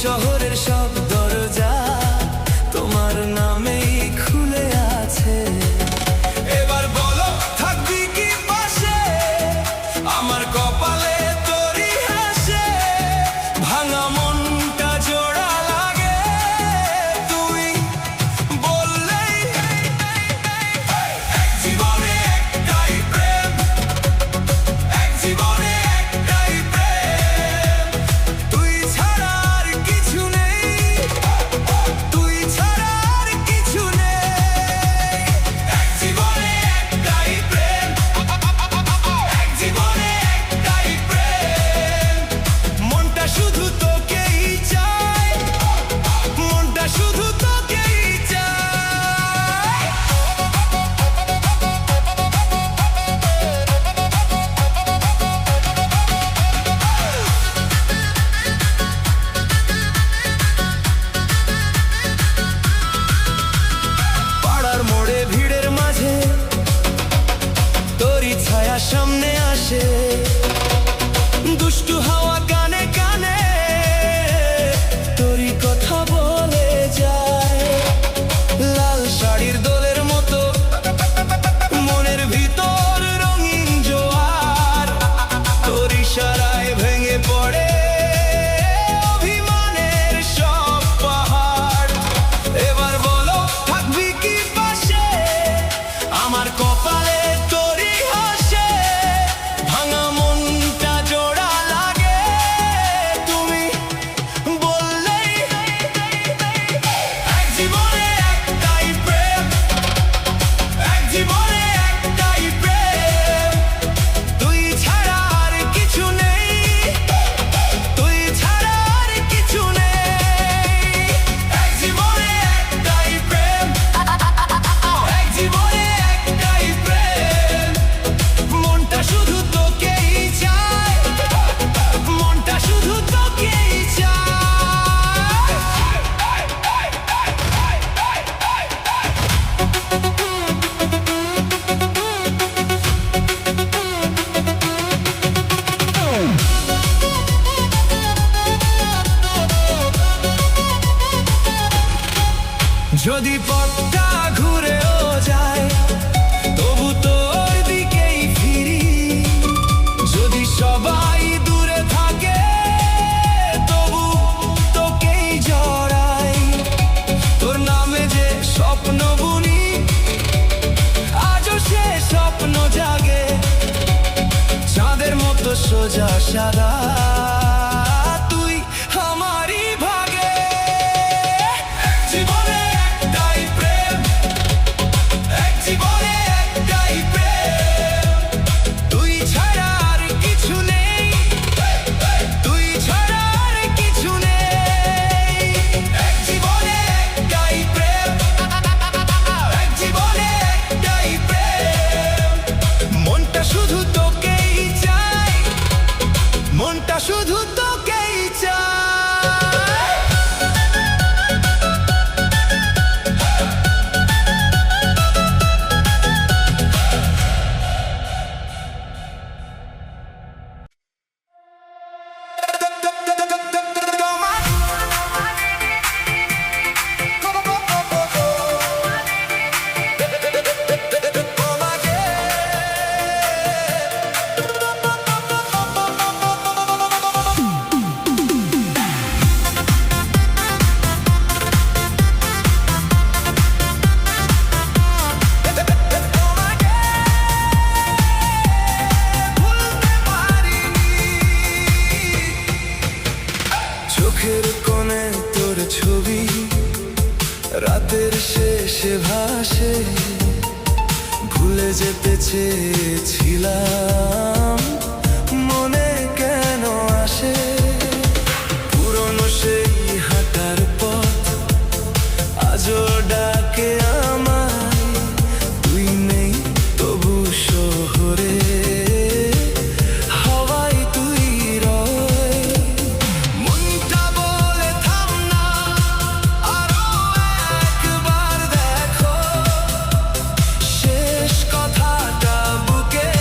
শহরের সব দরজা তোমার নামেই খুলে আছে। এবার বলো থাকবি কি পাশে, আমার কপালে তোরই হাসে। ভাঙা মনটা জোড়া লাগে তুই বললেই। এক জীবনে একটাই প্রেম, এক জীবনে একটাই প্রেম, তুই ছাড়া আর কিছু নেই, তুই ছাড়া আর কিছু নেই। এক জীবনে একটাই প্রেম, এক জীবনে একটাই প্রেম, মনটা শুধু তোকেই চায়, মনটা শুধু তোকেই চায়। পাড়ার মোড়ে ভিড়ের মাঝে তোরই ছায়া সামনে আসে। দুষ্টু হাওয়া কানে কানে তোরই কথা বলে যায়। লাল শাড়ির দোলের মতো মনের ভিতর রঙিন জোয়ার, তোর ইশারায় ভেঙে পড়ে অভিমানের সব পাহাড়। এবার বলো থাকবি কি পাশে, আমার কপালে তোরই হাসে। ভাঙা মনটা জোড়া লাগে তুমি বললেই। এক জীবনে একটাই প্রেম, এক জীবনে একটাই প্রেম, তুই ছাড়া আর কিছু নেই, তুই ছাড়া আর কিছু নেই। এক জীবনে একটাই প্রেম, এক জীবনে একটাই প্রেম, মনটা শুধু তোকেই চায়, মনটা শুধু তোকেই চায়। যদি পথটা ঘুরেও যায় তবু তোর দিকেই ফিরি। যদি সবাই দূরে থাকে তবু তোকেই জড়াই। তোর নামে যে স্বপ্ন বুনি আজও সে স্বপ্ন জাগে। চাঁদের মতো সোজা সাদা তুই আমারই ভাগে। এক জীবনে একটাই প্রেম, এক জীবনে একটাই প্রেম, তুই ছাড়া আর কিছু নেই, তুই ছাড়া আর কিছু নেই। এক জীবনে একটাই প্রেম, এক জীবনে একটাই প্রেম, মনটা শুধু তোকেই চায়, মনটা শুধু তোকেই চায়। চোখের কোণে তোর ছবি রাতের শেষে ভাসে। ভুলে যেতে চেয়েছিলাম, মনে কেন আসে পুরনো সেই হাঁটার পথ আজও ডাকে আমায়। তুই নেই তবু শহরে হাওয়ায় তুই রয়। মনটা বলে থাম না, আরো একবার দেখো শেষ কথাটা বুকে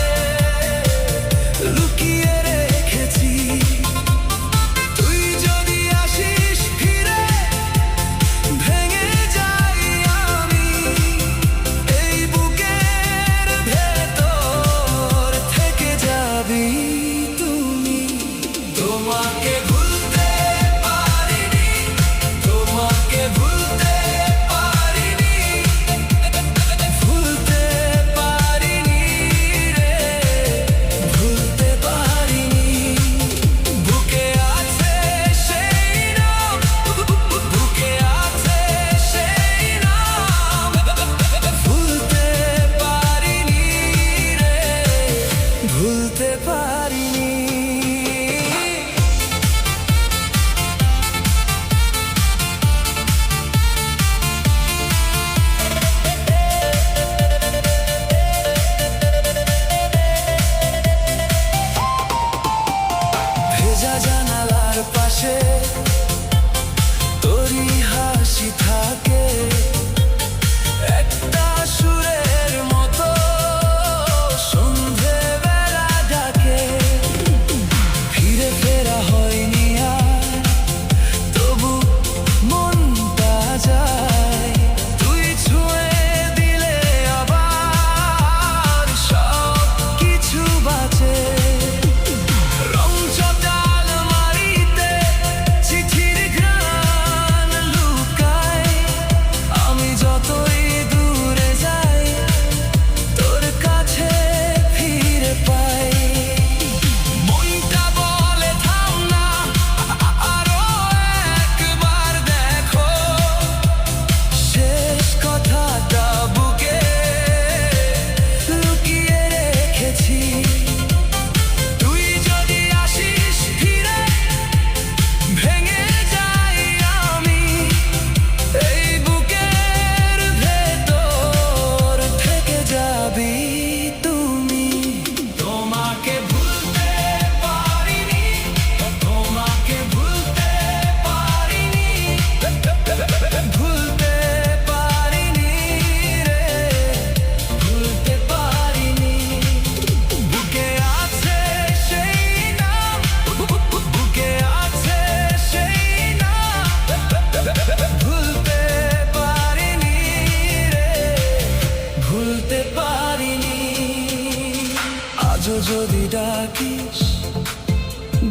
আজও যদি ডাকিস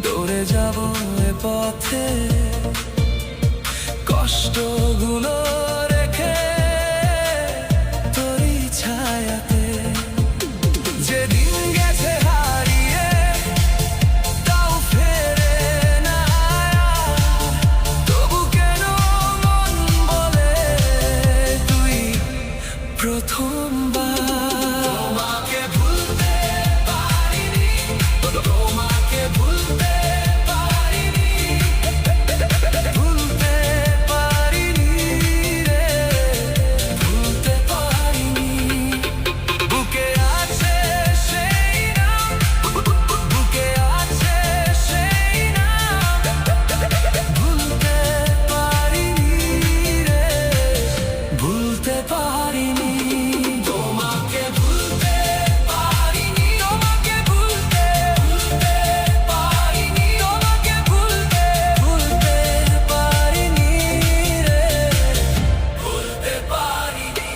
দৌড়ে যাব এ পথে, কষ্টগুলো রেখে তোরই ছায়াতে। যেদিন গেছে হারিয়ে তাও ফেরে না আয়া, তবু কেন মন বলে তুই প্রথমবার। তোমাকে ভুলতে পারিনি, তোমাকে ভুলতে পারিনি, ভুলতে পারিনি রে, ভুলতে পারিনি। বুকে আছে সেই নাম, বুকে আছে সেই নাম, ভুলতে পারিনি রে, ভুলতে পারিনি। তোমাকে ভুলতে পারিনি, তোমাকে ভুলতে পারিনি, তোমাকে ভুলতে পারিনি রে, ভুলতে পারিনি।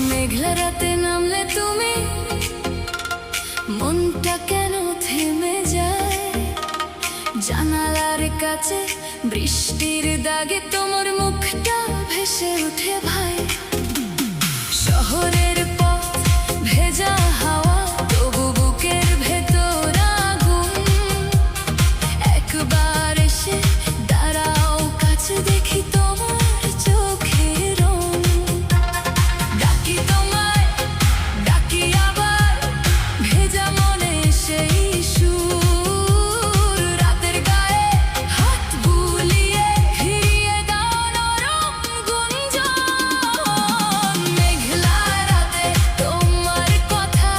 মেঘলা রাতে নামলে তুমি, মনটা কেন থেমে যায়? জানালার কাছে বৃষ্টির দাগে তোমার মুখটা ভেসে উঠে ভাই। শহরের পথ ভেজা হাওয়া, তবু বুকের ভেতর আগুন। একবার এসে দাঁড়াও কাছে, দেখি তোমার চোখের রং। ডাকি তোমায়, ডাকি আবার, ভেজা মনে সেই সুর। রাতের গায়ে হাত বুলিয়ে ফিরিয়ে দাও নরম গুঞ্জন। মেঘলা রাতে তোমার কথা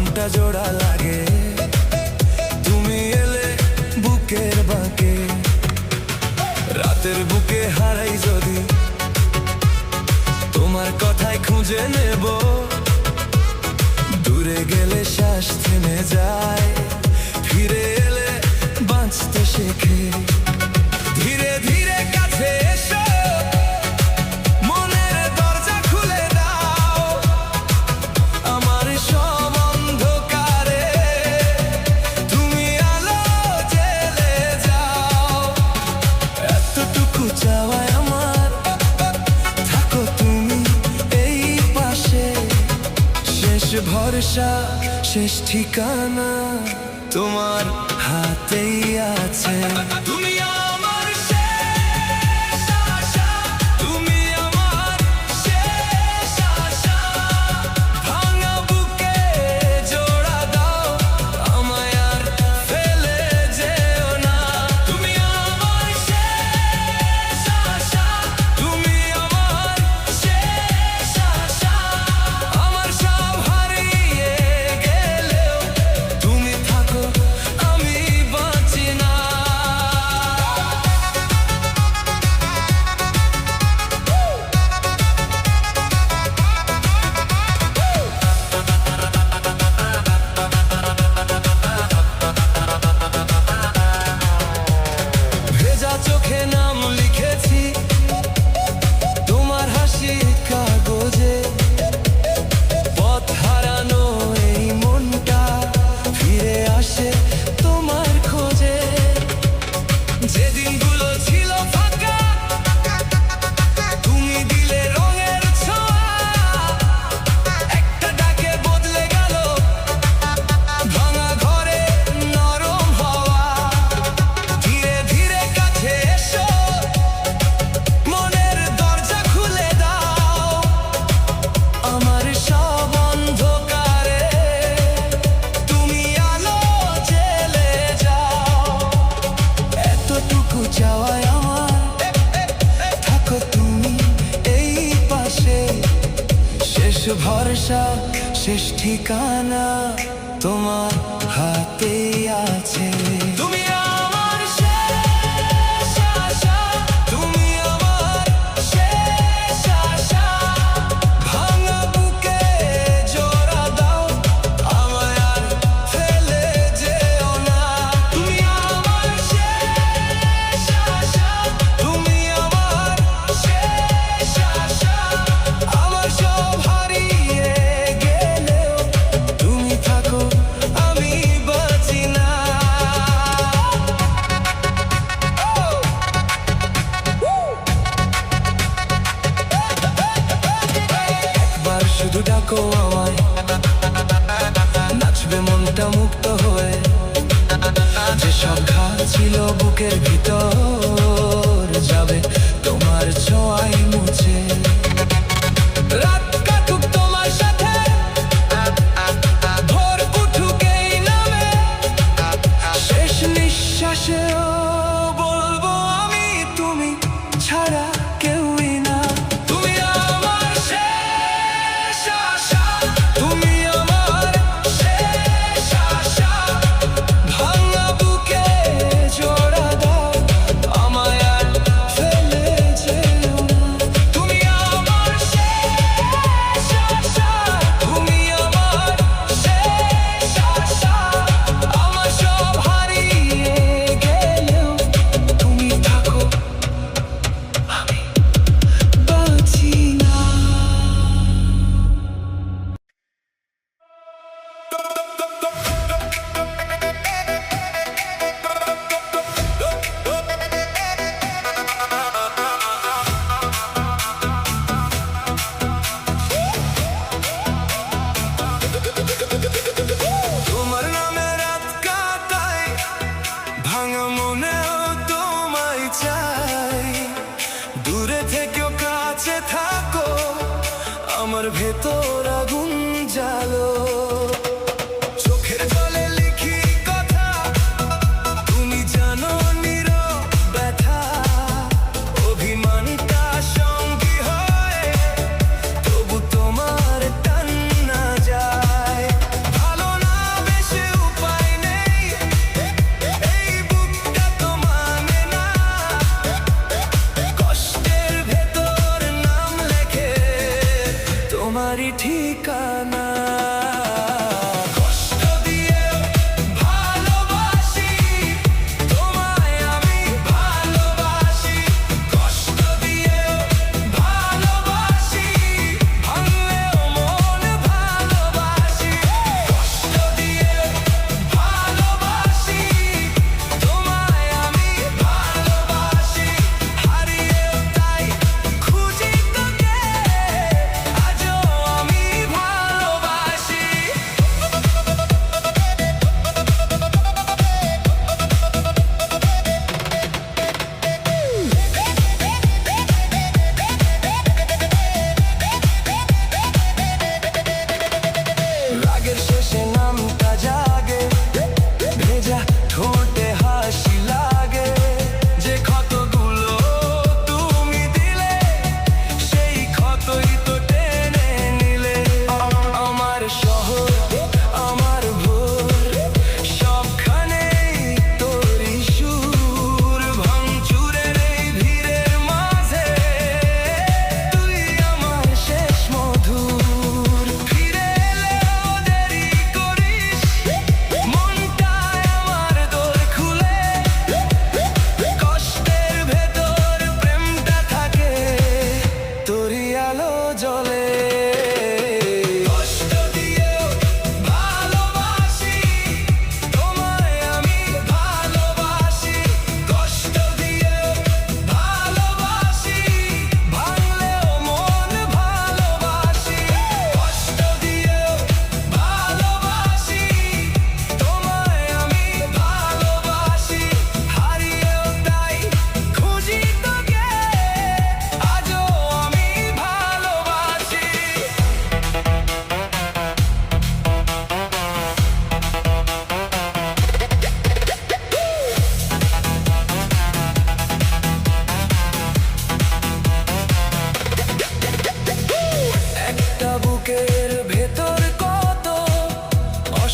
মনটা জোড়া লাগে তুমি এলে বুকের বাঁকে। রাতের বুকে হারাই যদি তোমার কথায় খুঁজে নেব, দূরে গেলে শ্বাস থেমে যায়, ফিরে এলে বাঁচতে শেখে। ধীরে ধীরে কাছে এসো, মনের দরজা খুলে দাও, আমার সব অন্ধকারে তুমি আলো জ্বেলে যাও। এতটুকু চাওয়ায় আমার, থাকো তুমি এই পাশে। শেষ ভরসা শেষ ঠিকানা তোমার হাতেই আছে। তুমি আমার শেষ আশা, তুমি আমার শেষ আশা। ভাঙা বুকে জোড়া দাও, আমায় আর ফেলে যেও না। তুমি আমার শেষ আশা, তুমি আমার শেষ আশা। আমার সব হারিয়ে গেলেও তুমি থাকো, আমি বাঁচি না। ভেজা চোখে নাম লিখেছি তোমার হাসি কাগজে। পথ হারানো এই মনটা ফিরে আসে তোমার খোঁজে। যে দিনগুলো ছিল ফাঁকা, তুমি দিলে রঙের ছোঁয়া। একটা ডাকে বদলে গেল ভাঙা ঘরে নরম হওয়া। ধীরে ধীরে কাছে এসো, মনের দরজা খুলে দাও, আমার সব অন্ধকারে তুমি আলো জ্বেলে যাও। এতটুকু চাওয়ায় আমার, থাকো তুমি এই পাশে। শেষ ভরসা শেষ ঠিকানা তোমার হাতেই আছে। তুমি আমার শেষ আশা, তুমি আমার শেষ আশা। ভাঙা বুকে জোড়া দাও, আমায় আর ফেলে যেও না। তুমি আমার শেষ আশা, তুমি আমার শেষ আশা। আমার সব হারিয়ে গেলেও তুমি থাকো, আমি বাঁচি না। একবার শুধু ডাকো আমায়, নাচবে মনটা মুক্ত হয়ে। যেসব ঘা ছিল বুকের ভিতর যাবে তোমার ছোঁয়ায় মুছে। রাত কাটুক তোমার সাথে, ভোর উঠুক এই নামে। শেষ নিঃশ্বাসেও বলবো আমি, তুমি ছাড়া কেউই না। তুমি আমার শেষ আশা, তুমি আমার শেষ আশা। ভাঙা বুকে জোড়া দাও,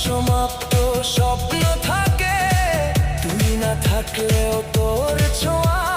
অসমাপ্ত স্বপ্ন থাকে, তুই না থাকলেও তোর ছোঁয়া